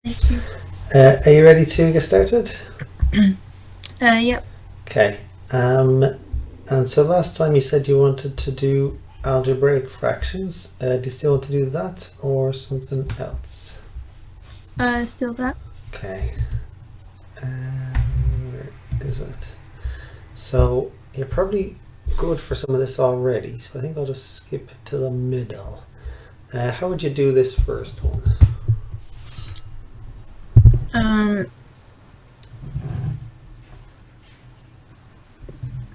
Thank you. Are you ready to get started? Yep. Okay. And so last time you said you wanted to do algebraic fractions. Do you still want to do that or something else? Still that. Okay. Where is it? So you're probably good for some of this already, so I think I'll just skip to the middle. How would you do this first one?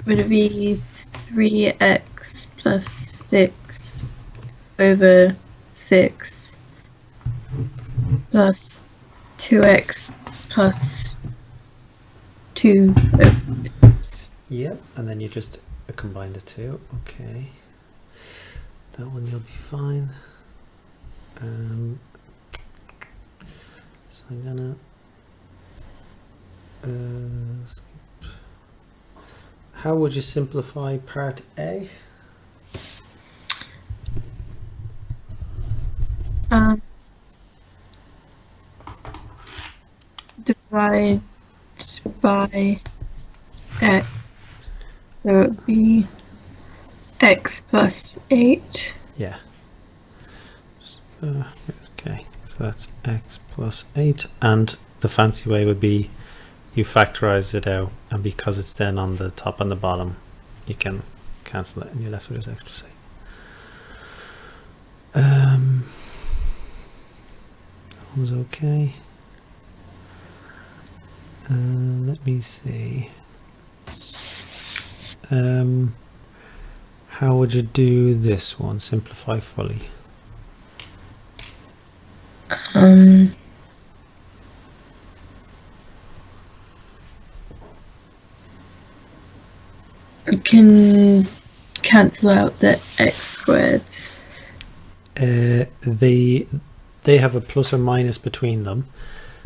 Would it be 3x plus 6 over 6 plus 2x plus 2 over 6? Yep, and then you just combine the two. Okay. That one you'll be fine. So I'm gonna skip. How would you simplify part A? Divide by x. So it would be x plus 8. Yeah. Okay, so that's x plus 8, and the fancy way would be you factorize it out, and because it's then on the top and the bottom, you can cancel it and you're left with this x plus 8. That was okay. Let me see. How would you do this one? Simplify fully. You can cancel out the x squared. They have a plus or minus between them,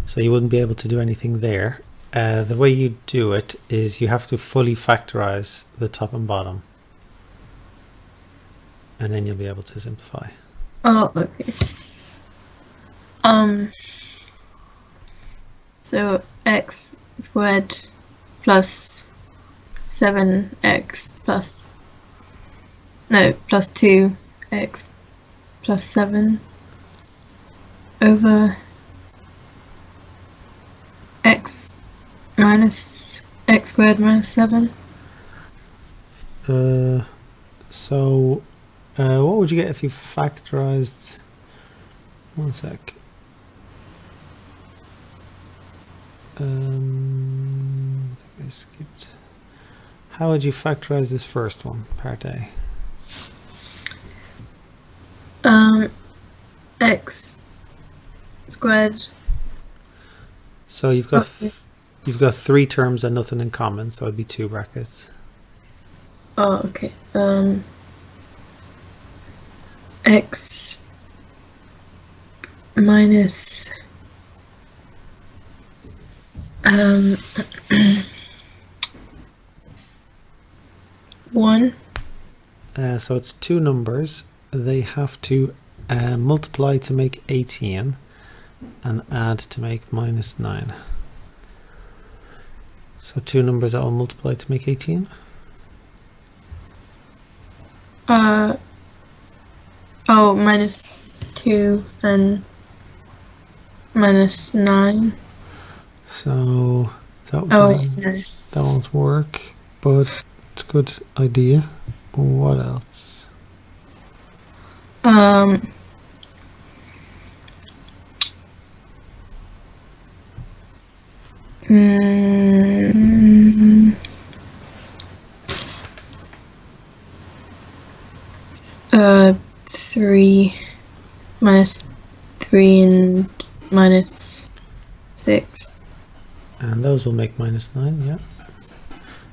so you wouldn't be able to do anything there. The way you do it is you have to fully factorize the top and bottom, and then you'll be able to simplify. Oh, okay. So x squared plus 7x plus 2x plus 7 over x minus x squared minus 7. So what would you get if you factorized? One sec. I think I skipped. How would you factorize this first one, part A? X squared. So you've got three terms and nothing in common, so it'd be 2 brackets. Oh, okay. X minus 1. So it's 2 numbers. They have to multiply to make 18 and add to make minus 9. So 2 numbers that will multiply to make 18. Minus 2 and minus 9. So that won't work, but it's a good idea. What else? Three minus 3 and minus 6. And those will make minus 9, yeah.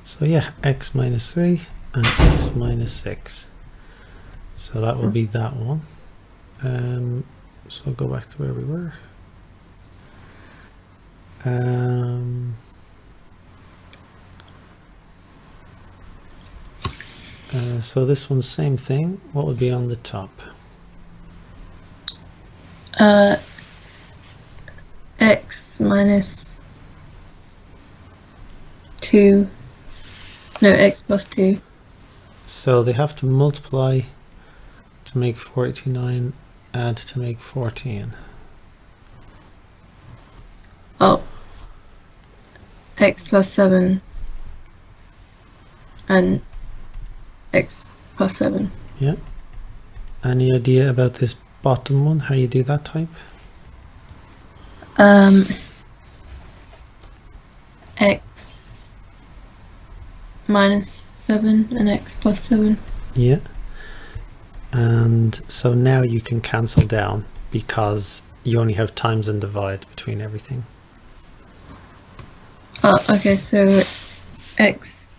So yeah, x minus 3 and x minus 6. So that will be that one. So I'll go back to where we were. So this one's same thing. What would be on the top? x minus 2. No, x plus 2. So they have to multiply to make 49, add to make 14. Oh. X plus 7 and x plus 7. Yeah. Any idea about this bottom one, how you do that type? X minus 7 and x plus 7. Yeah. And so now you can cancel down because you only have times and divide between everything. Oh, okay, so x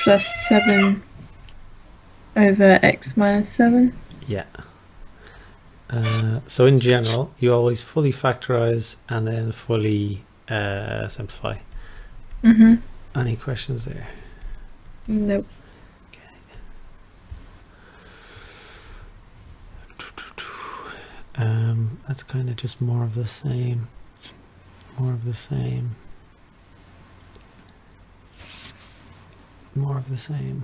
plus 7 over x minus 7. Yeah. So in general, you always fully factorize and then fully simplify. Any questions there? Nope. That's kind of just more of the same. More of the same. More of the same.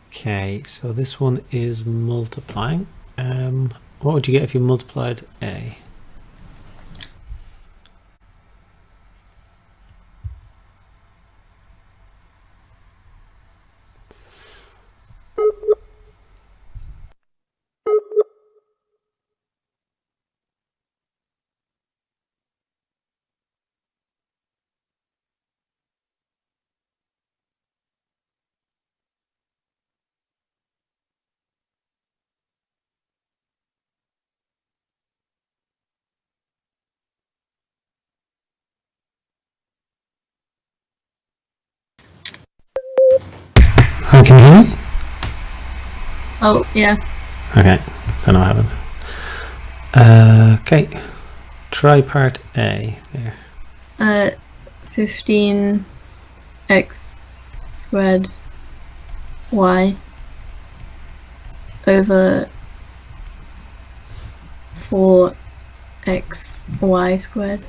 Okay, so this one is multiplying. What would you get if you multiplied A? Hi, can you hear me? Oh, yeah. Okay, don't know what happened. Okay, try part A there. 15 x squared y over 4x y squared.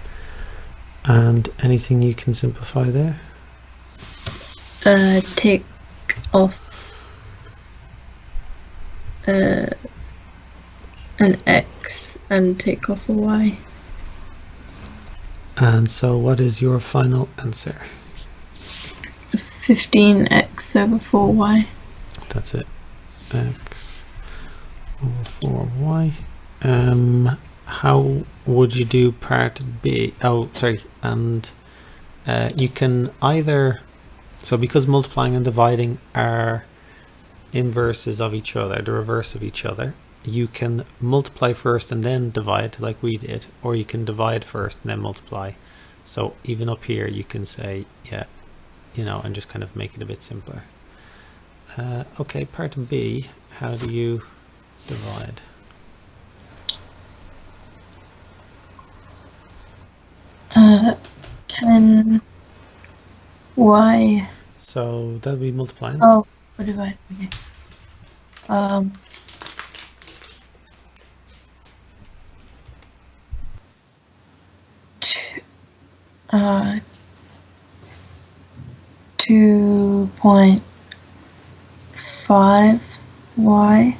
And anything you can simplify there? Take off an x and take off a y. And so what is your final answer? 15x over 4y. That's it. X over 4y. How would you do part B? Oh, sorry. And you can either, so because multiplying and dividing are inverses of each other, the reverse of each other, you can multiply first and then divide like we did, or you can divide first and then multiply. So even up here you can say, yeah, you know, and just kind of make it a bit simpler. Okay, part B, how do you divide? Uh, 10y. So that'll be multiplying. Oh, what divide? Okay. 2.5y.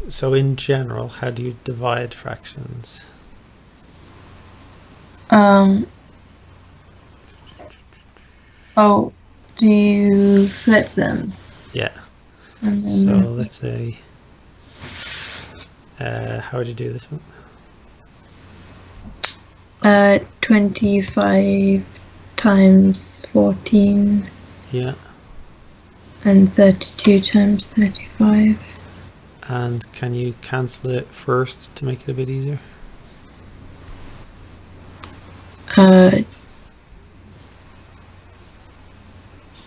So in general, how do you divide fractions? Oh, do you flip them? Yeah. And then So let's say, how would you do this one? 25 times 14. Yeah. And 32 times 35. And can you cancel it first to make it a bit easier?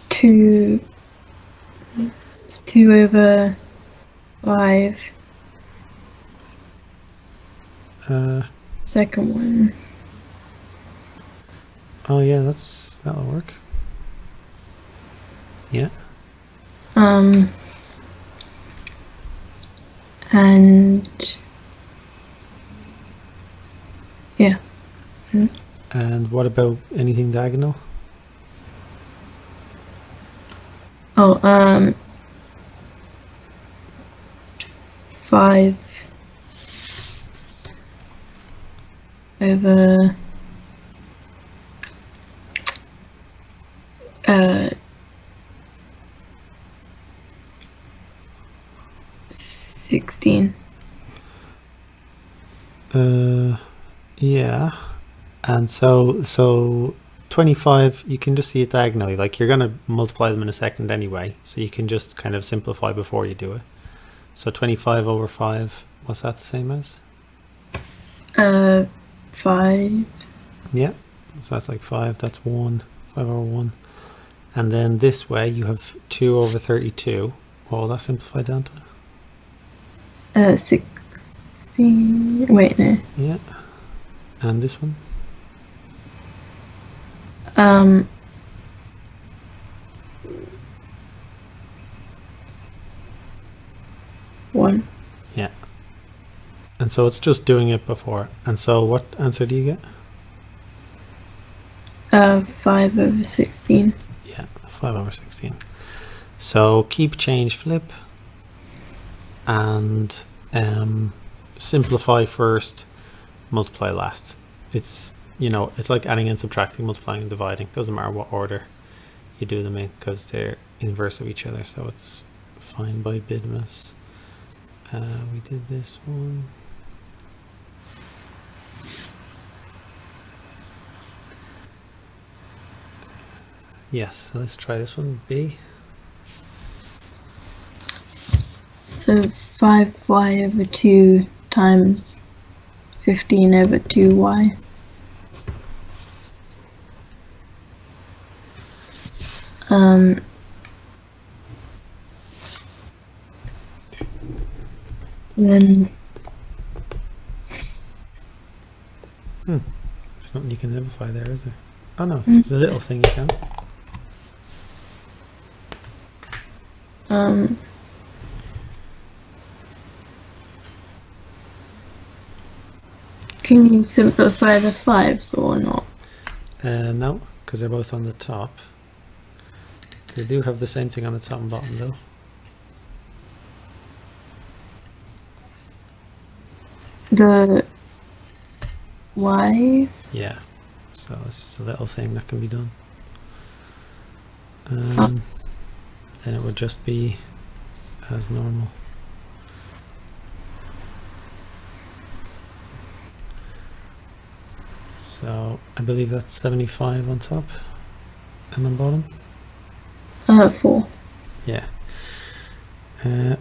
2 over 5. Second one. Oh yeah, that'll work. Yeah. And Yeah. And what about anything diagonal? Oh, 5 over 16. Yeah. And so 25, you can just see it diagonally. Like you're going to multiply them in a second anyway. So you can just kind of simplify before you do it. So 25 over 5, what's that the same as? 5. Yeah. So that's like 5, that's 1, 5 over 1. And then this way you have 2 over 32. What will that simplify down to? 16. Wait, no. Yeah. And this one? 1. Yeah. And so it's just doing it before. And so what answer do you get? 5 over 16. Yeah, 5 over 16. So keep, change, flip, and simplify first, multiply last. It's, you know, it's like adding and subtracting, multiplying and dividing. Doesn't matter what order you do them in because they're inverse of each other. So it's fine by Bidmas. We did this one. Yes, so let's try this one. B. So 5y over 2 times 15 over 2y. Then There's nothing you can simplify there, is there? Oh no, there's a little thing you can. Can you simplify the 5s or not? No, because they're both on the top. They do have the same thing on the top and bottom though. The y's? Yeah, so it's just a little thing that can be done. Then it would just be as normal. So I believe that's 75 on top and on bottom. 4. Yeah.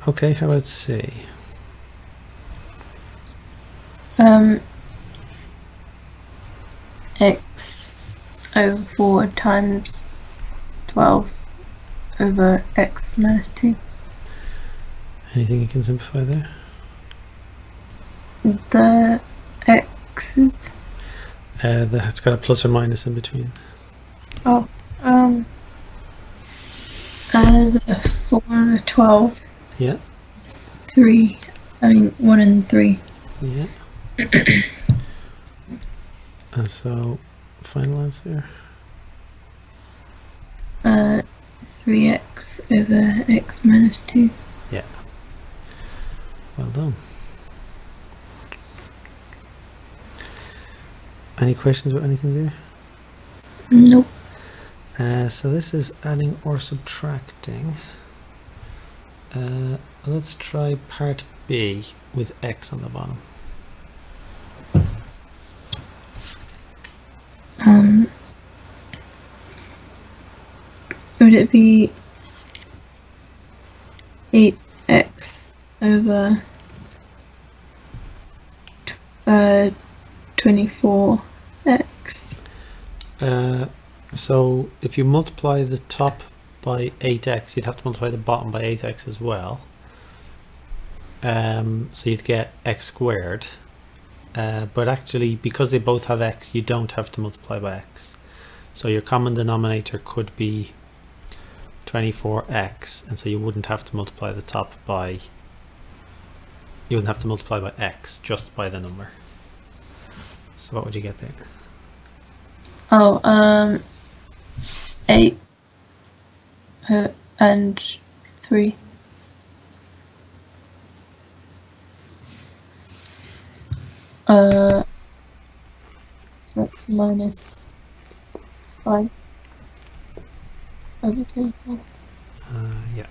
Okay, how about C? X over 4 times 12 over x minus 2. Anything you can simplify there? The x's. It's got a plus or minus in between. Oh, the 4 and the 12. Yeah. 3. I mean, 1 and 3. Yeah. And so, final answer? 3x over x minus 2. Yeah. Well done. Any questions about anything there? Nope. So this is adding or subtracting. Let's try part B with x on the bottom. Would it be 8x over 24x? So if you multiply the top by 8x, you'd have to multiply the bottom by 8x as well. So you'd get x squared. But actually, because they both have x, you don't have to multiply by x. So your common denominator could be 24x, and so you wouldn't have to multiply the top by, you wouldn't have to multiply by x, just by the number. So what would you get there? Oh, 8 and 3. So that's minus 5 over 24. Yeah.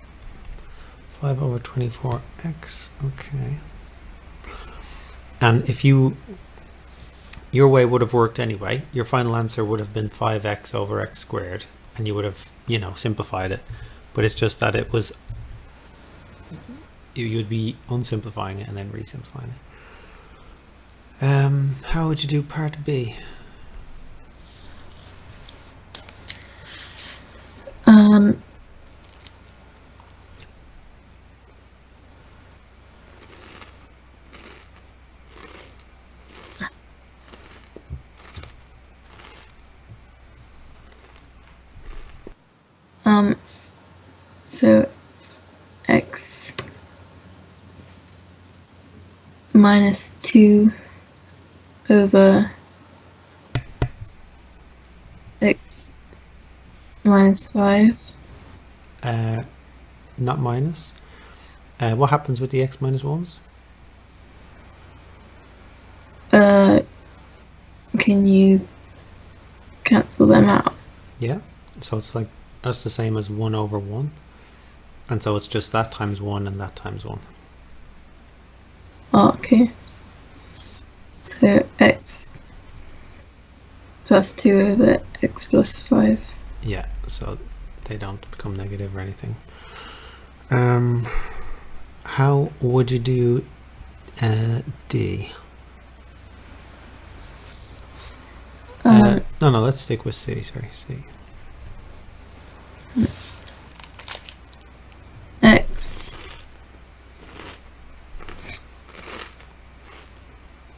5 over 24x. Okay. And if your way would have worked anyway, your final answer would have been 5x over x squared, and you would have, simplified it. But it's just that it was, you would be unsimplifying it and then resimplifying it. How would you do part B? So x minus 2 over x minus 5. Not minus. What happens with the x minus 1s? Can you cancel them out? Yeah. So it's like, that's the same as 1 over 1. And so it's just that times 1 and that times 1. Oh, okay. So x plus 2 over x plus 5. Yeah, so they don't become negative or anything. How would you do D? No, let's stick with C. Sorry, C. X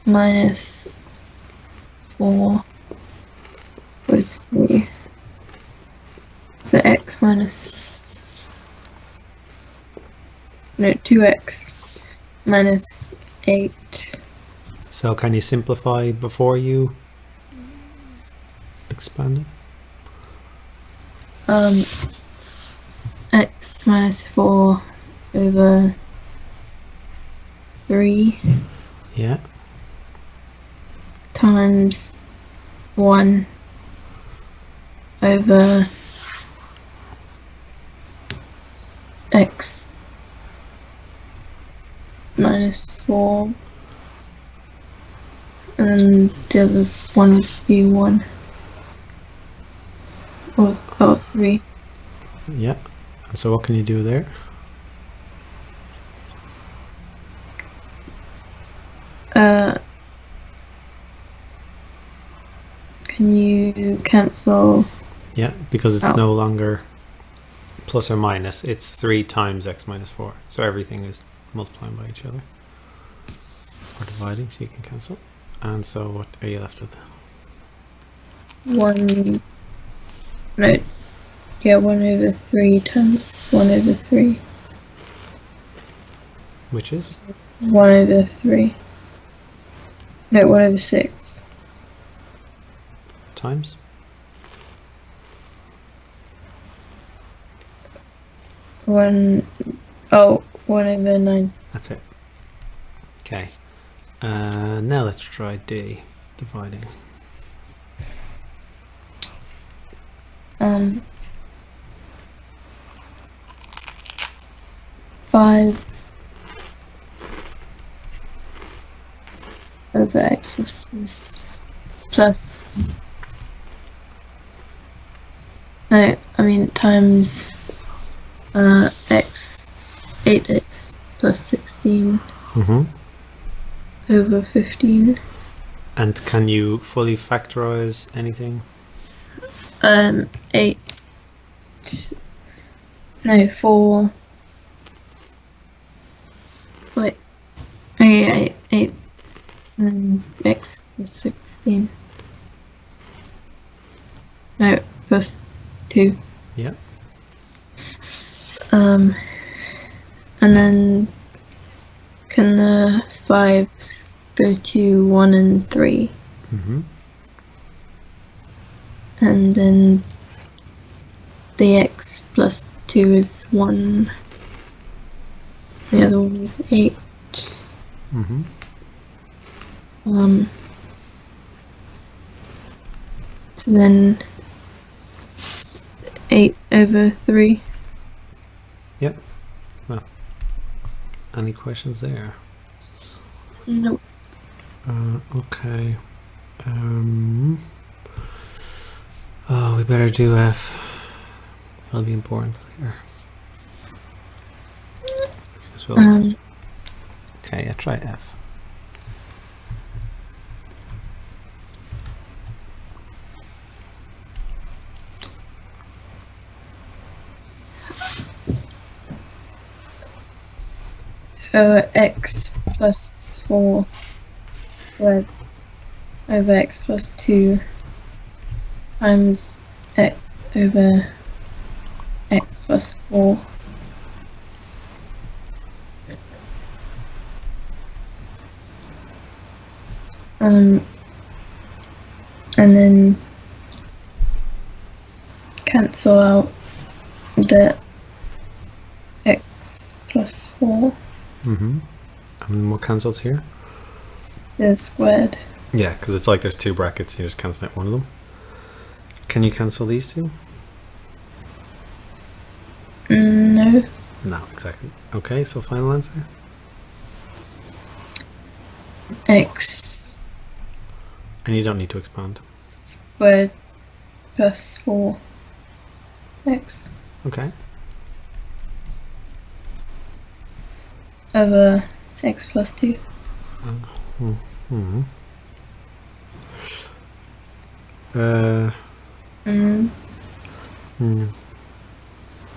minus 4 was 3. So x minus 2x minus 8. So can you simplify before you expand it? X minus 4 over 3. Yeah. Times 1 over x minus 4, and the other one would be 1 or 3. Yeah. And so what can you do there? Can you cancel? Yeah, because it's no longer plus or minus, it's 3 times x minus 4. So everything is multiplying by each other. Or dividing, so you can cancel. And so what are you left with? 1 over 3 times 1 over 3. Which is? 1 over 3. No, 1 over 6. Times? 1 over 9. That's it. Okay. Now let's try D, dividing. 5 over x plus 2 plus times x 8x plus 16 over 15. And can you fully factorize anything? 4. Wait. Okay, 8 and x plus 16. No, plus 2. Yeah. And then can the 5s go to 1 and 3? Mm-hmm. And then the x plus 2 is 1. The other one is 8. Mm-hmm. So then 8 over 3. Yep. Well, any questions there? Nope. Okay. Oh, we better do F. That'll be important later. Okay, yeah, try F. So x plus 4 squared over x plus 2 times x over x plus 4. And then cancel out the x plus 4. Mm-hmm. And what cancels here? The squared. Yeah, because it's like there's two brackets, you just cancel out one of them. Can you cancel these two? No. No, exactly. Okay, so final answer? X And you don't need to expand. squared plus 4 x Okay. over x plus 2. Mm-hmm.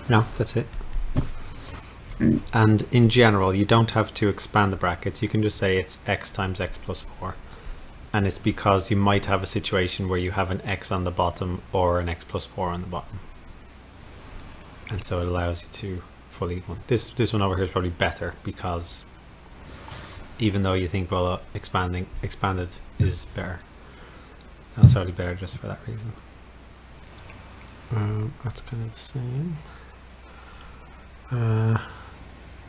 No, that's it. And in general, you don't have to expand the brackets. You can just say it's x times x plus 4. And it's because you might have a situation where you have an x on the bottom or an x plus 4 on the bottom. And so it allows you to fully... This one over here is probably better because even though you think, well, expanded is better. That's probably better just for that reason. That's kind of the same.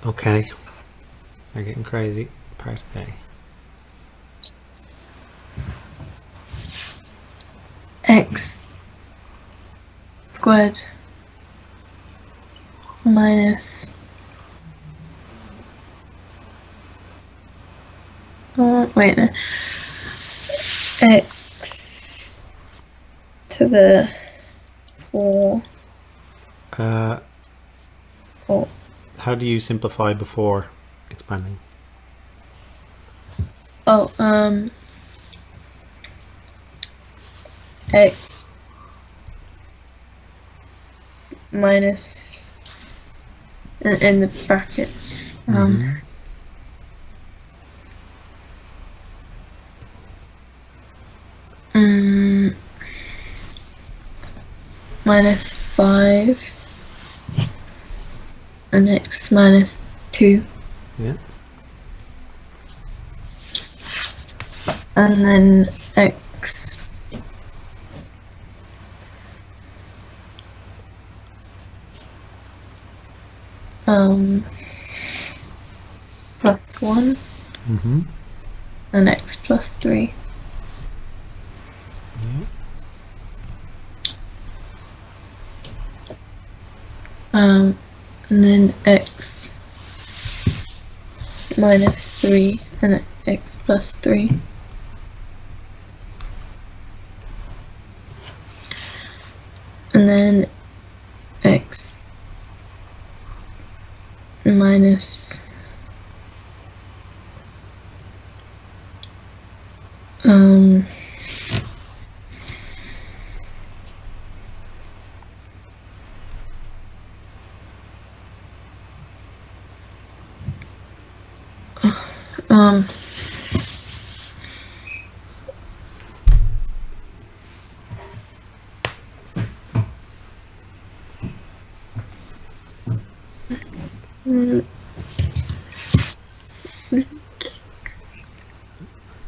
Okay. They're getting crazy. Part A. X squared minus wait, no. X to the 4. How do you simplify before expanding? X minus in the brackets. Minus 5 and x minus 2. Yeah. And then x plus 1 and x plus 3. Yeah. And then x minus 3 and x plus 3. And then x minus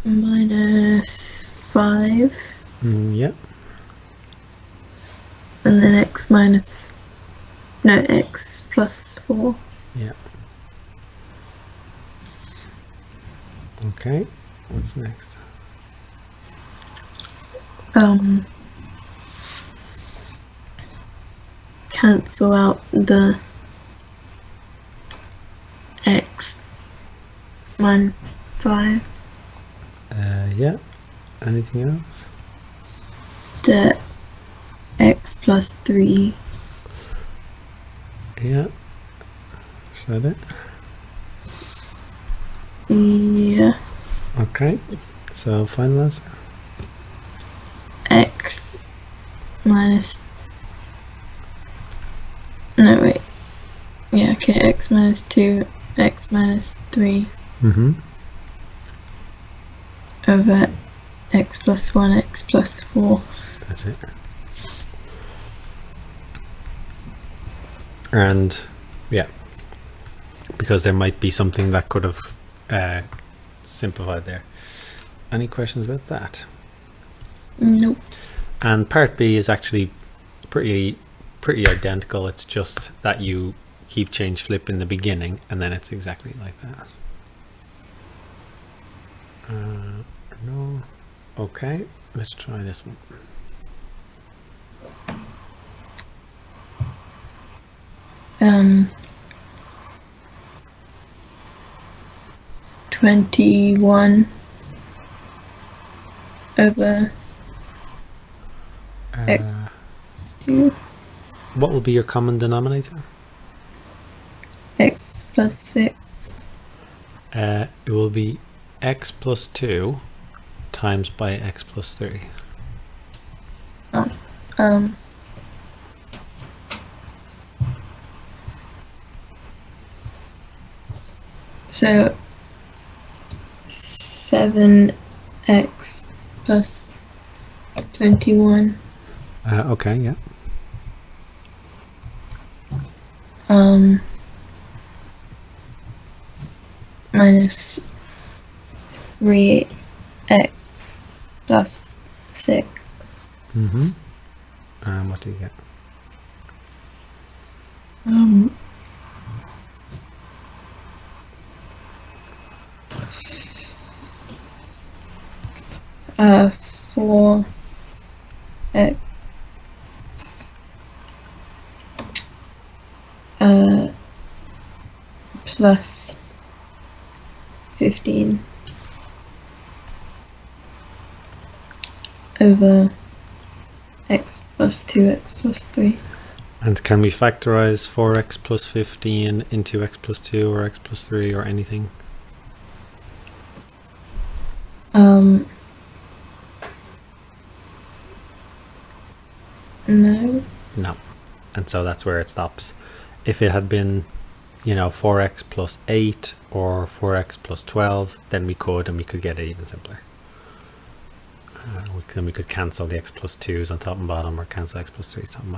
minus 5, Yeah. and then x plus 4. Yeah. Okay. What's next? Cancel out the x minus 5. Yeah. Anything else? The x plus 3. Yeah. Is that it? Yeah. Okay. So final answer. X minus. No, wait. Yeah, okay, x minus 2, x minus 3 over x plus 1, x plus 4. That's it. And yeah, because there might be something that could have simplified there. Any questions about that? Nope. And part B is actually pretty identical. It's just that you keep change flip in the beginning, and then it's exactly like that. No. Okay, let's try this one. Um, 21 over x cubed. What will be your common denominator? X plus 6. It will be x plus 2 times by x plus 3. So 7x plus 21. Okay, yeah. Minus 3x plus 6. And what do you get? 4x plus 15 over x plus 2, x plus 3. And can we factorize 4x plus 15 into x plus 2 or x plus 3 or anything? No. No. And so that's where it stops. If it had been, 4x plus 8 or 4x plus 12, then we could get it even simpler. Then we could cancel the x plus 2's on top and bottom, or cancel x plus 3's top and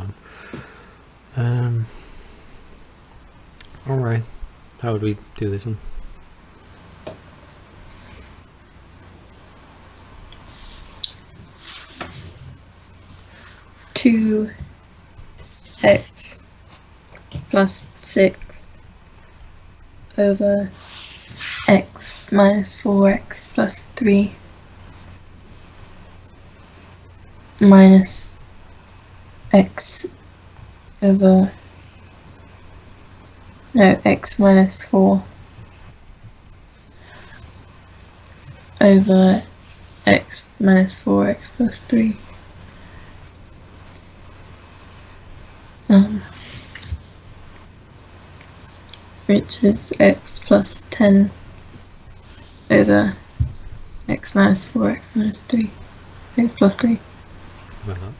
bottom. All right. How would we do this one? Two x plus 6 over x minus 4x plus 3 minus x over x minus 4 over x minus 4x plus 3. Which is x plus 10 over x minus 4, x minus 3, x plus 3. Well done.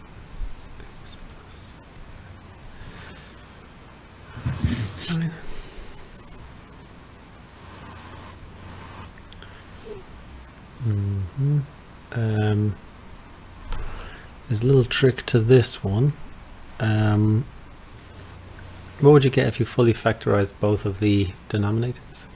There's a little trick to this one. What would you get if you fully factorized both of the denominators?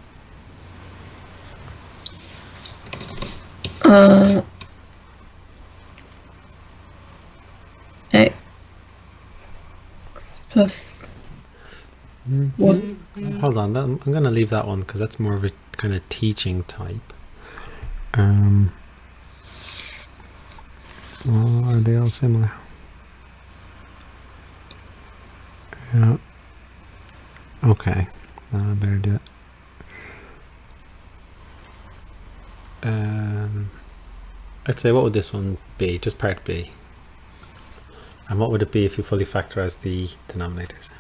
plus 1. Hold on, I'm going to leave that one because that's more of a kind of teaching type. Well, are they all similar? Yeah. Okay. I better do it. I'd say, what would this one be? Just part B. And what would it be if you fully factorize the denominators?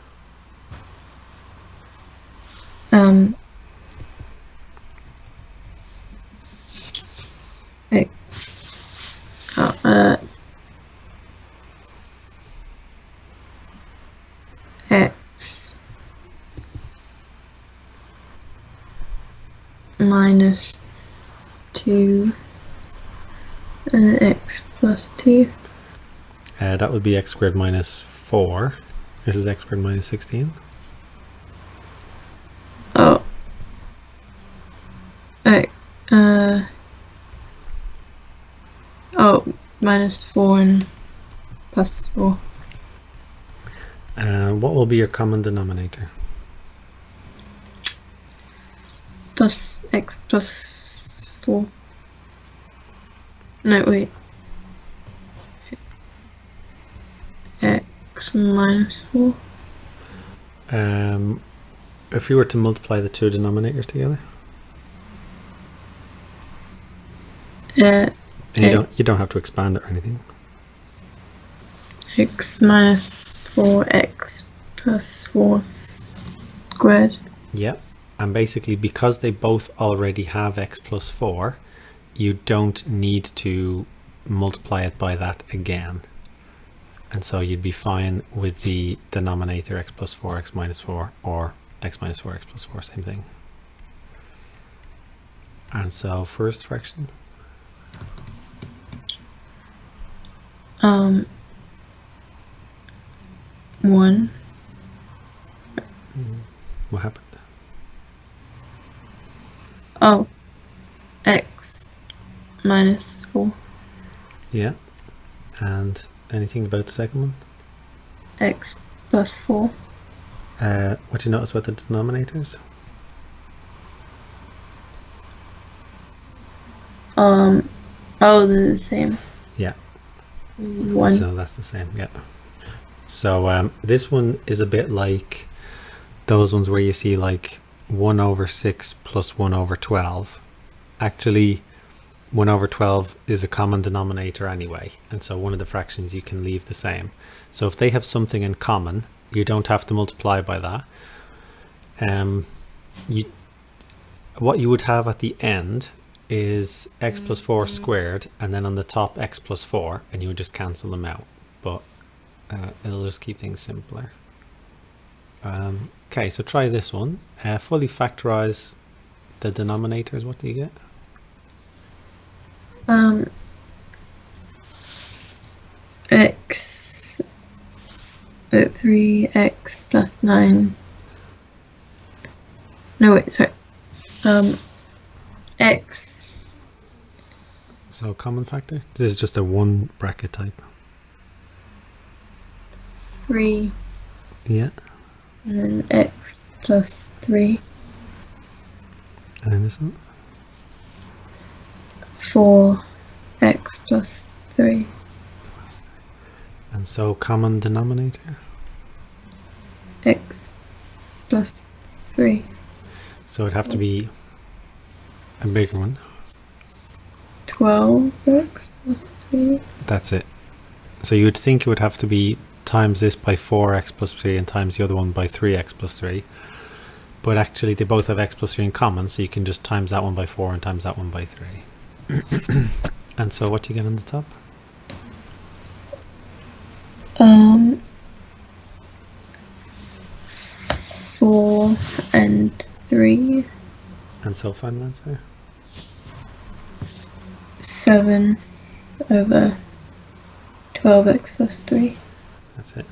X minus 2 and x plus 2. That would be x squared minus 4. This is x squared minus 16. Oh. Minus 4 and plus 4. What will be your common denominator? Plus x plus 4. No, wait. X minus 4. If you were to multiply the two denominators together? And you don't have to expand it or anything. X minus 4x plus 4 squared. Yep. And basically, because they both already have x plus 4, you don't need to multiply it by that again. And so you'd be fine with the denominator x plus 4, x minus 4, or x minus 4, x plus 4, same thing. And so first fraction. 1. What happened? Oh, x minus 4. Yeah. And anything about the second one? X plus 4. What do you notice about the denominators? Oh, they're the same. Yeah. 1. So that's the same, yeah. So this one is a bit like those ones where you see like 1 over 6 plus 1 over 12. Actually, 1 over 12 is a common denominator anyway, and so one of the fractions you can leave the same. So if they have something in common, you don't have to multiply by that. What you would have at the end is x plus 4 squared, and then on the top x plus 4, and you would just cancel them out. But it'll just keep things simpler. Okay, so try this one. Fully factorize the denominators. What do you get? X 3x plus 9. No, wait, sorry. X. So common factor? This is just a one bracket type. 3. Yeah. And then x plus 3. And then this one? 4x plus 3. And so common denominator? X plus 3. So it'd have to be a bigger one. 12x plus 3. That's it. So you would think it would have to be times this by 4x plus 3 and times the other one by 3x plus 3. But actually they both have x plus 3 in common, so you can just times that one by 4 and times that one by 3. And so what do you get on the top? 4 and 3. And so final answer? 7 over 12x plus 3. That's it.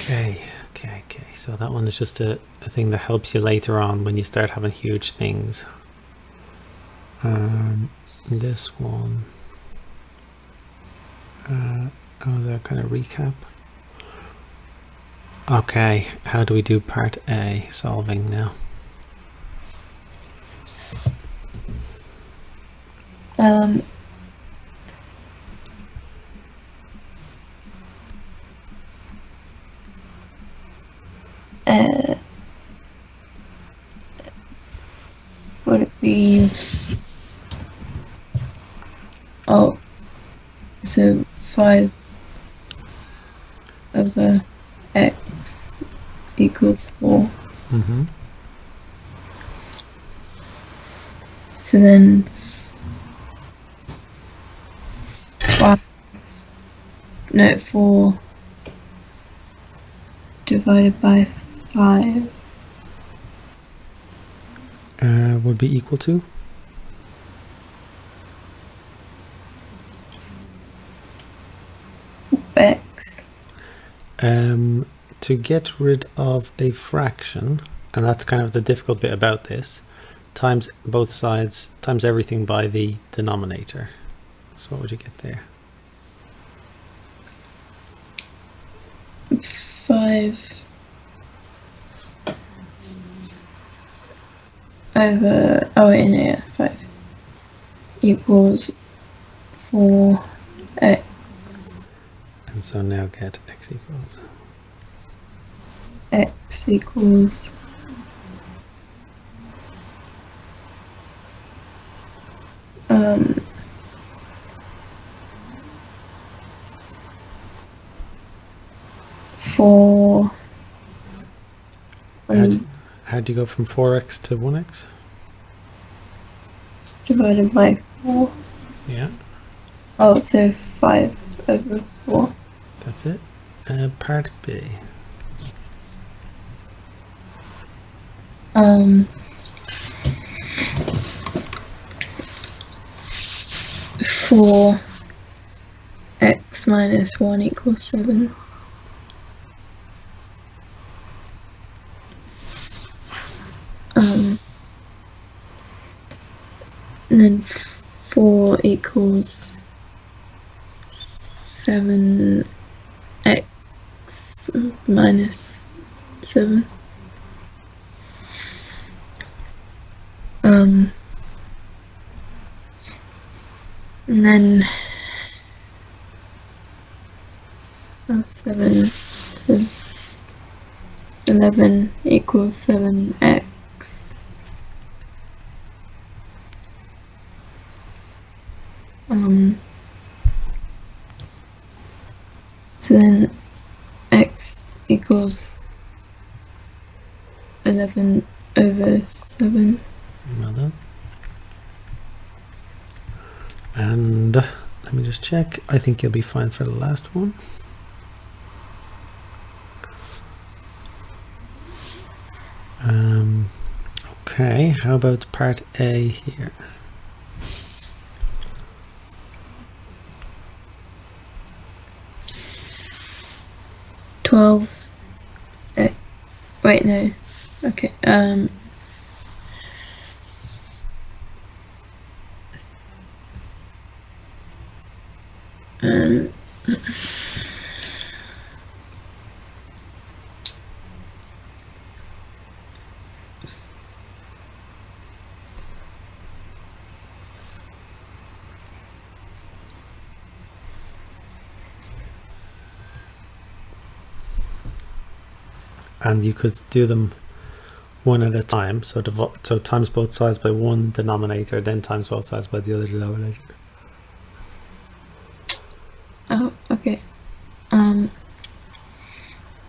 Okay. So that one is just a thing that helps you later on when you start having huge things. This one. Oh, that kind of recap. Okay, how do we do part A solving now? Would it be? Oh, so 5 over x equals 4. Mm-hmm. So then 4 divided by 5 Would be equal to? x. To get rid of a fraction, and that's kind of the difficult bit about this, times both sides, times everything by the denominator. So what would you get there? 5 over, oh wait, no, yeah, 5 equals 4x. And so now get x equals. X equals 4. How'd you go from 4x to 1x? Divided by 4. Yeah. Oh, so 5 over 4. That's it. Part B. 4x minus 1 equals 7. And then 4 equals 7x minus 7. And then 7, so 11 equals 7x. So then x equals 11 over 7. Well done. And let me just check. I think you'll be fine for the last one. Okay, how about part A here? Wait, no. Okay. And you could do them one at a time. So times both sides by one denominator, then times both sides by the other denominator. Oh, okay.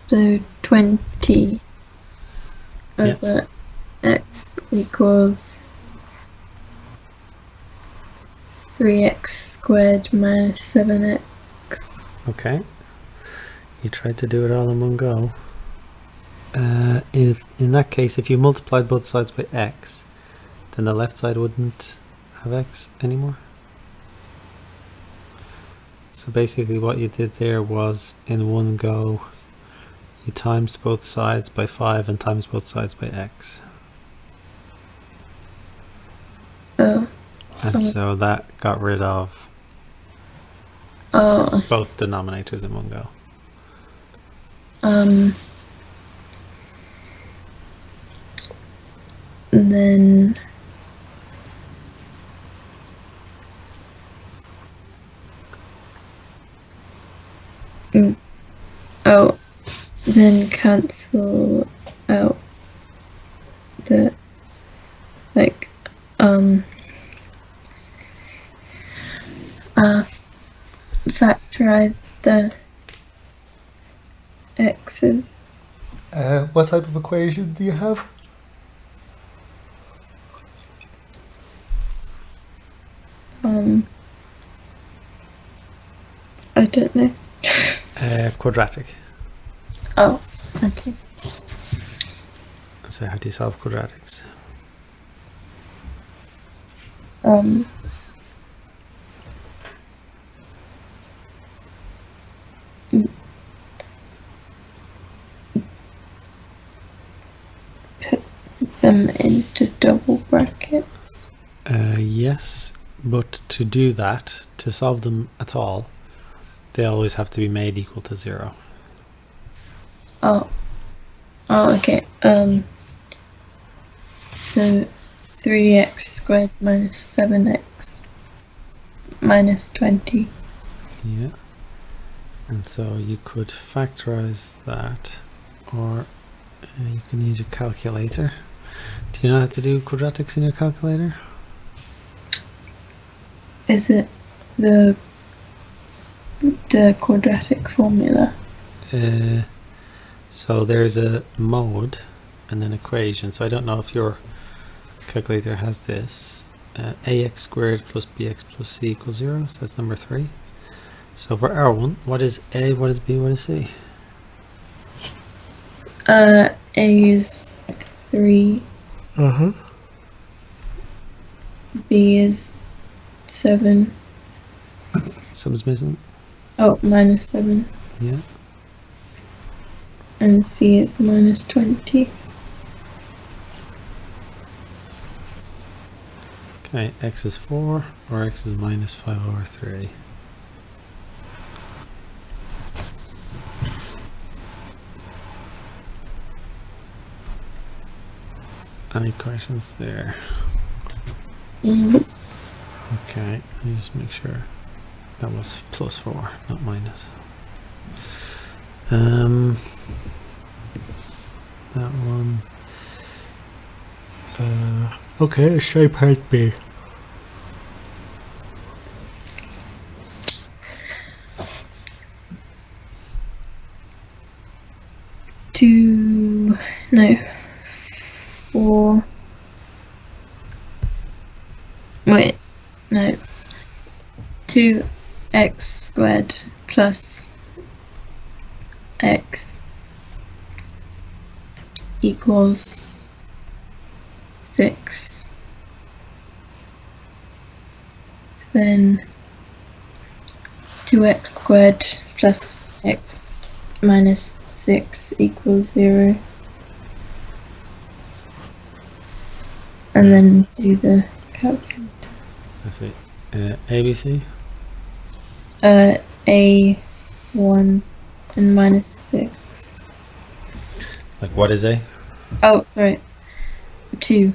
So 20 over x equals 3x squared minus 7x. Okay. You tried to do it all in one go. If in that case, if you multiplied both sides by x, then the left side wouldn't have x anymore. So basically what you did there was, in one go, you times both sides by 5 and times both sides by x. Oh. And so that got rid of Oh, Both denominators in one go. then oh, then cancel out the like factorize the x's. What type of equation do you have? I don't know. Quadratic. Oh, okay. So how do you solve quadratics? Put them into double brackets. Yes, but to do that, to solve them at all, they always have to be made equal to 0. Oh, okay. So 3x squared minus 7x minus 20. Yeah. And so you could factorize that, or you can use your calculator. Do you know how to do quadratics in your calculator? Is it the quadratic formula? So there's a mode and an equation. So I don't know if your calculator has this. Ax squared plus bx plus c equals 0. So that's number 3. So for our one, what is a, what is b, what is c? A is 3. B is 7. Sum's missing. Oh, minus 7. Yeah. And C is minus 20. Okay, x is 4 or x is minus 5 over 3. Any questions there? Okay, let me just make sure that was plus 4, not minus. That one. Okay, let's try part B. Four. Wait, no. 2x squared plus x equals 6. So then 2x squared plus x minus 6 equals 0. And then do the calculator. That's it. ABC? A1 and minus 6. Like what is A? Oh, sorry. 2.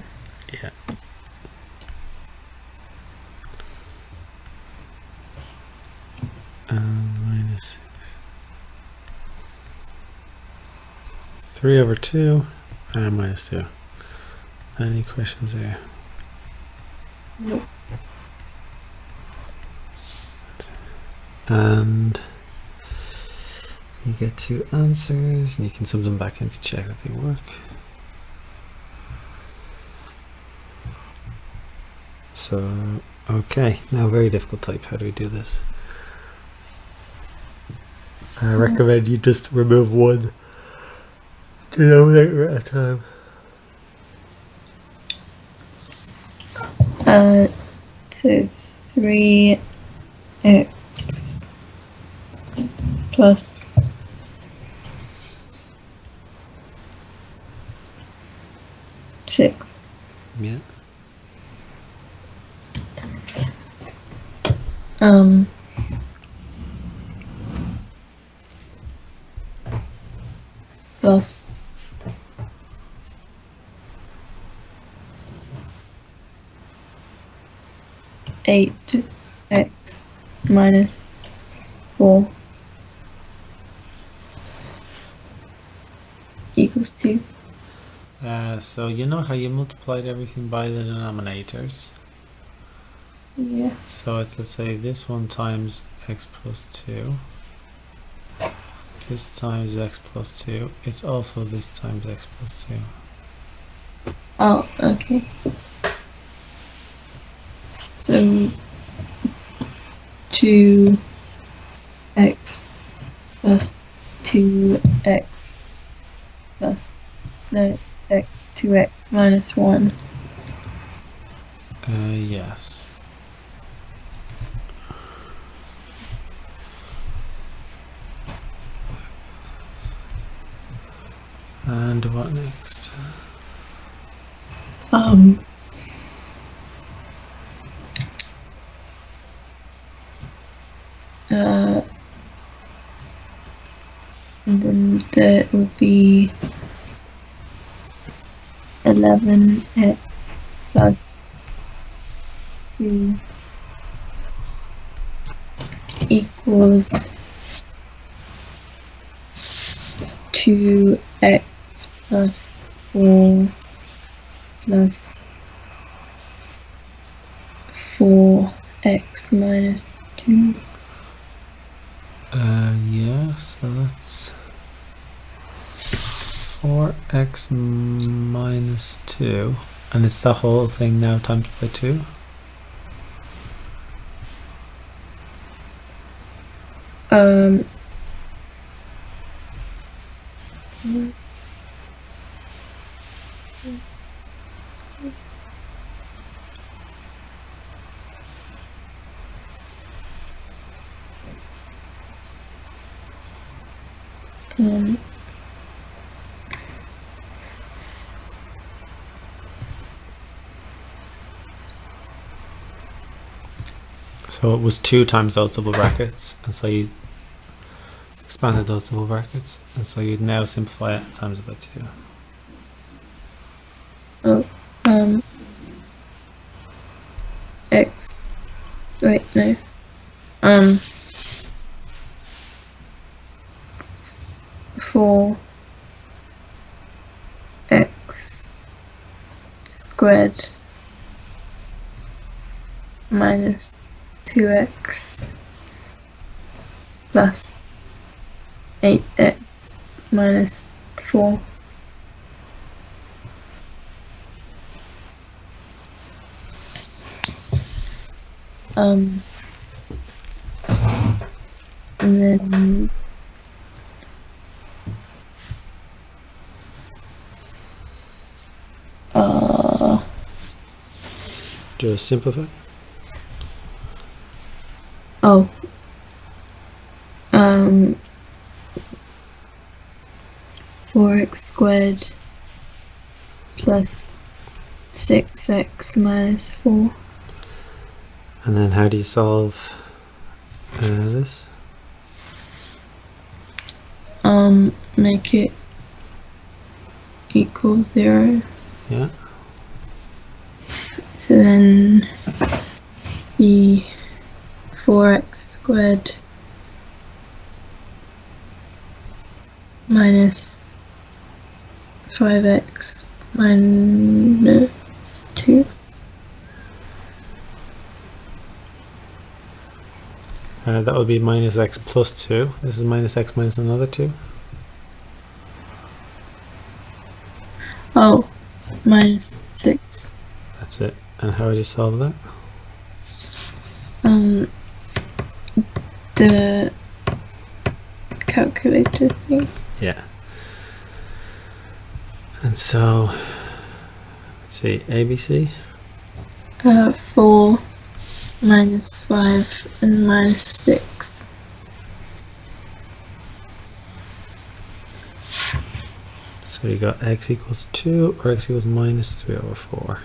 Yeah. Minus 6. 3 over 2 and minus 2. Any questions there? Nope. And you get 2 answers and you can sum them back in to check that they work. So, okay, now very difficult type. How do we do this? I recommend you just remove one denominator at a time. So 3x plus 6. Yeah. plus 8x minus 4 equals 2. So you know how you multiplied everything by the denominators? Yeah. So it's, let's say this one times x plus 2. This times x plus 2. It's also this times x plus 2. Oh, okay. So 2x plus 2x plus 2x minus 1. Yes. And what next? And then there would be 11x plus 2 equals 2x plus 4 plus 4x minus 2. Yeah, so that's 4x minus 2, and it's the whole thing now times by 2. So it was 2 times those double brackets, and so you expanded those double brackets, and so you'd now simplify it times it by 2. X. Wait, no. 4x squared minus 2x plus 8x minus 4. And then Just simplify. 4x squared plus 6x minus 4. And then how do you solve this? Make it equal 0. Yeah. So then be 4x squared minus 5x minus 2. That would be minus x plus 2. This is minus x minus another 2. Oh, minus 6. That's it. And how would you solve that? The calculator thing. Yeah. And so, let's see, ABC? 4 minus 5 and minus 6. So you got x equals 2 or x equals minus 3 over 4.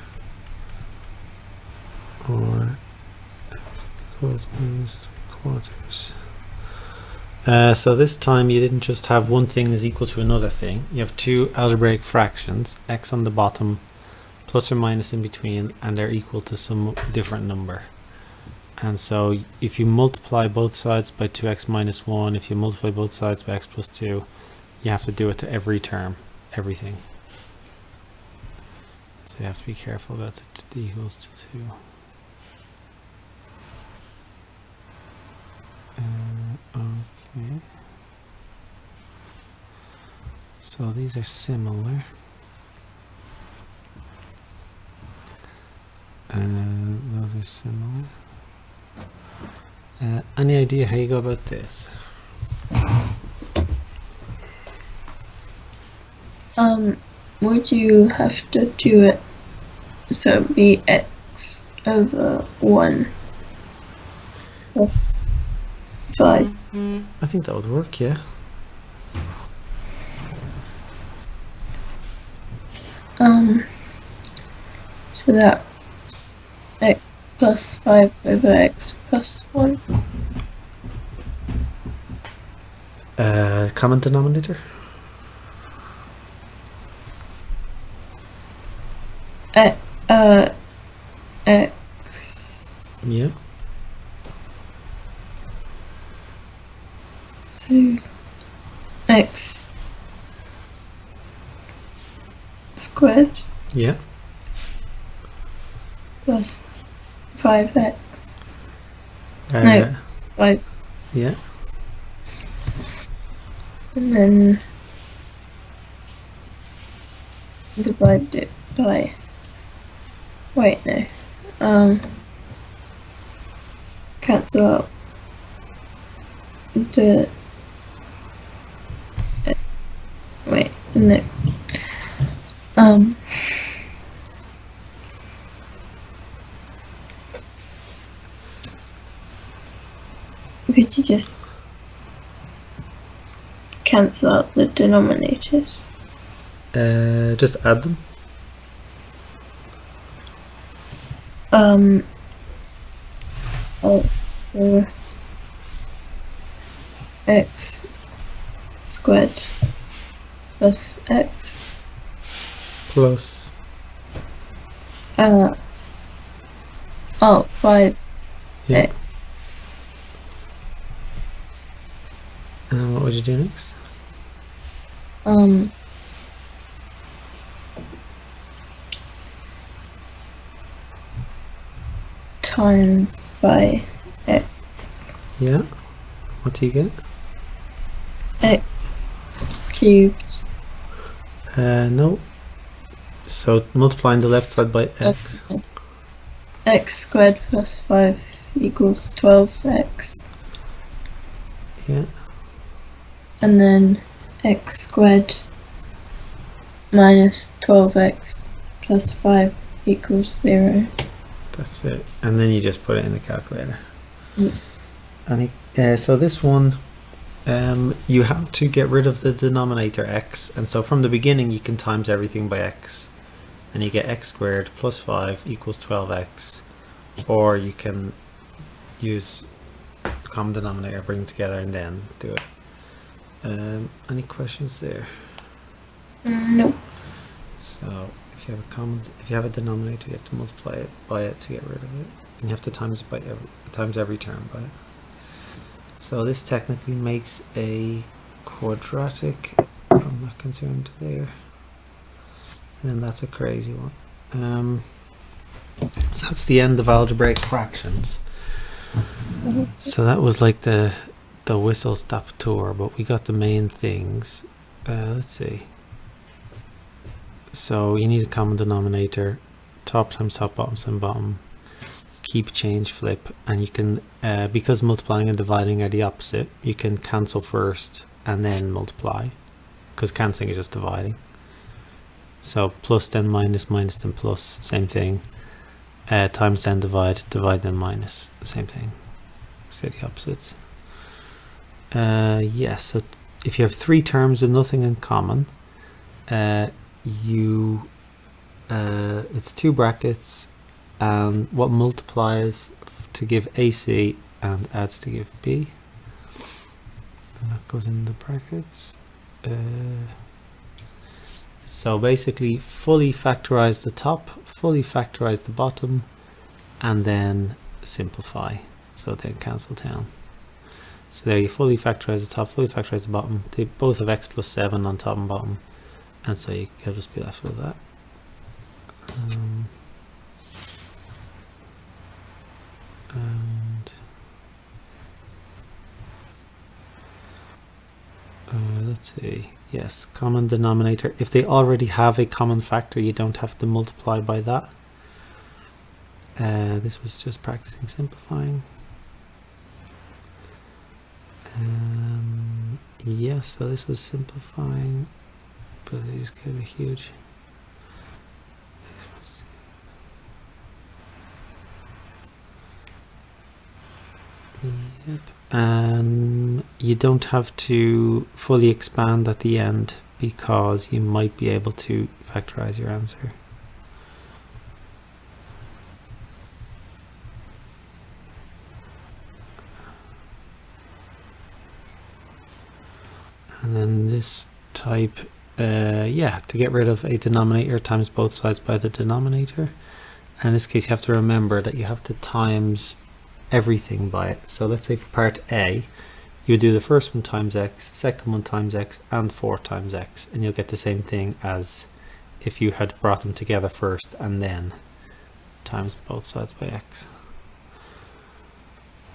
Or x equals minus 3 quarters. So this time you didn't just have one thing is equal to another thing. You have two algebraic fractions, x on the bottom, plus or minus in between, and they're equal to some different number. And so if you multiply both sides by 2x minus 1, if you multiply both sides by x plus 2, you have to do it to every term, everything. So you have to be careful about the d equals to 2. Okay. So these are similar. Those are similar. Any idea how you go about this? Would you have to do it so it'd be x over 1 plus 5? I think that would work, yeah. So that's x plus 5 over x plus 1. Common denominator? X. Yeah. So x squared Yeah. plus 5x. No. No, 5. Yeah. And then divide it by. Wait, no. Cancel out the. Wait, no. Could you just cancel out the denominators? Just add them. So x squared plus x Plus. 5 Yeah. x What would you do next? times by x. Yeah. What do you get? X cubed. No. So multiplying the left side by x. X squared plus 5 equals 12x. Yeah. And then x squared minus 12x plus 5 equals 0. That's it. And then you just put it in the calculator. Mm. And so this one, you have to get rid of the denominator x, and so from the beginning you can times everything by x, and you get x squared plus 5 equals 12x, or you can use the common denominator, bring them together, and then do it. Any questions there? Nope. So if you have a denominator, you have to multiply it by it to get rid of it, and you have to times every term by it. So this technically makes a quadratic. I'm not concerned there. And then that's a crazy one. So that's the end of algebraic fractions. So that was like the whistle stop tour, but we got the main things. Let's see. So you need a common denominator, top times top, bottom times bottom, keep, change, flip, and you can, because multiplying and dividing are the opposite, you can cancel first and then multiply, because cancelling is just dividing. So plus then minus, minus then plus, same thing. Times then divide, divide then minus, same thing. Say the opposites. Yes, so if you have three terms with nothing in common, it's two brackets, and what multiplies to give AC and adds to give B. And that goes in the brackets. So basically fully factorize the top, fully factorize the bottom, and then simplify. So then cancel down. So there you fully factorize the top, fully factorize the bottom. They both have x plus 7 on top and bottom. And so you'll just be left with that. Let's see. Yes, common denominator. If they already have a common factor, you don't have to multiply by that. This was just practicing simplifying. Yeah, so this was simplifying, but they just gave a huge. Yep. You don't have to fully expand at the end because you might be able to factorize your answer. And then this type, yeah, to get rid of a denominator, times both sides by the denominator. And in this case, you have to remember that you have to times everything by it. So let's say for part A, you would do the first one times x, second one times x, and 4 times x, and you'll get the same thing as if you had brought them together first and then times both sides by x.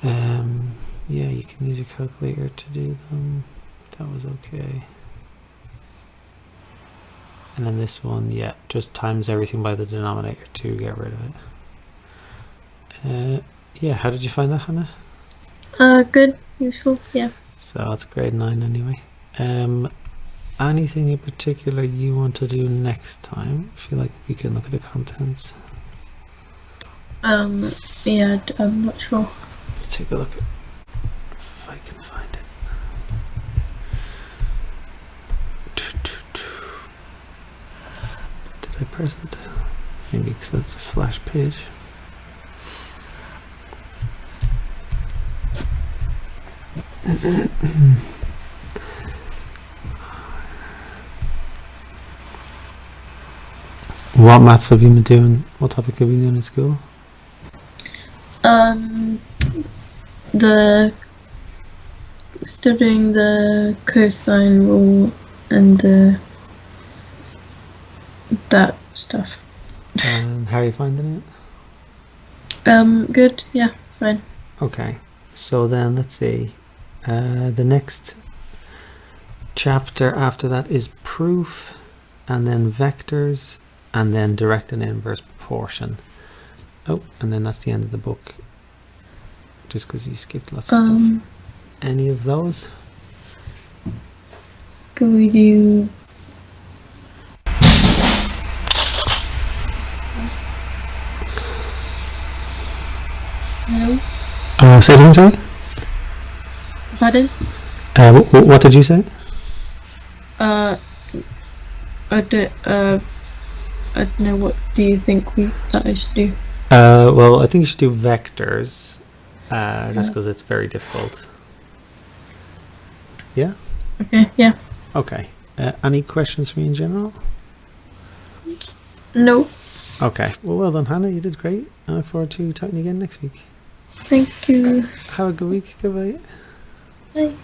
Yeah, you can use your calculator to do them. That was okay. And then this one, yeah, just times everything by the denominator to get rid of it. Yeah, how did you find that, Hannah? Good, useful, yeah. So that's grade 9 anyway. Anything in particular you want to do next time? I feel like we can look at the contents. Yeah, I'm not sure. Let's take a look at if I can find it. Did I press it? Maybe because it's a flash page. What maths have you been doing? What topic have you been doing in school? Studying the cosine rule and that stuff. And how are you finding it? Good, yeah, it's fine. Okay, so then let's see. The next chapter after that is proof, and then vectors, and then direct and inverse proportion. Oh, and then that's the end of the book, just because you skipped lots of stuff. Any of those? Can we do... No? Say it again, sorry? Pardon? What did you say? I don't know, what do you think that I should do? Well, I think you should do vectors, just because it's very difficult. Yeah? Okay, yeah. Okay. Any questions for me in general? No. Okay. Well done, Hannah. You did great. I look forward to talking again next week. Thank you. Have a good week. Goodbye. Bye.